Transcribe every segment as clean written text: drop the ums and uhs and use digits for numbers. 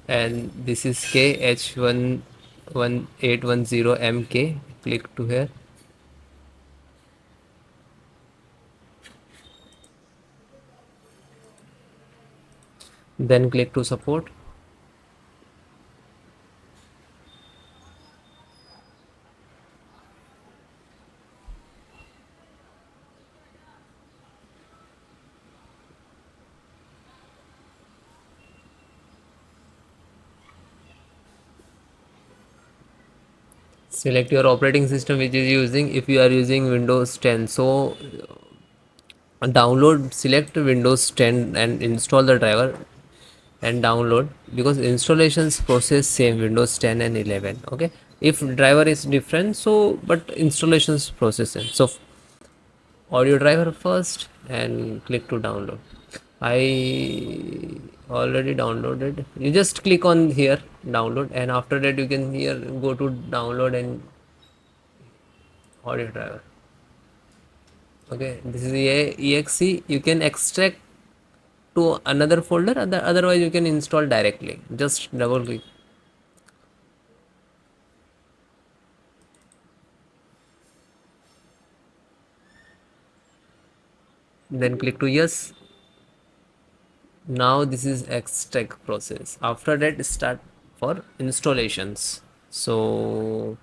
and this is H810MK. Click to here. Then click to support. Select your operating system which is using. If you are using Windows 10, so download, select Windows 10 and install the driver and download, because installations process same Windows 10 and 11. Okay, if driver is different, so but installations process same. So audio driver first and click to download. I already downloaded. You just click on here download, and after that you can here go to download and audio driver. Okay, this is the exe. You can extract to another folder, otherwise you can install directly. Just double click, then click to yes. Now this is extract process. After that start for installations. So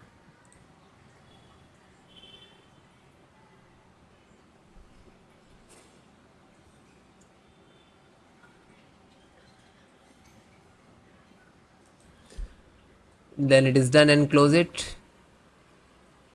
then it is done and close it.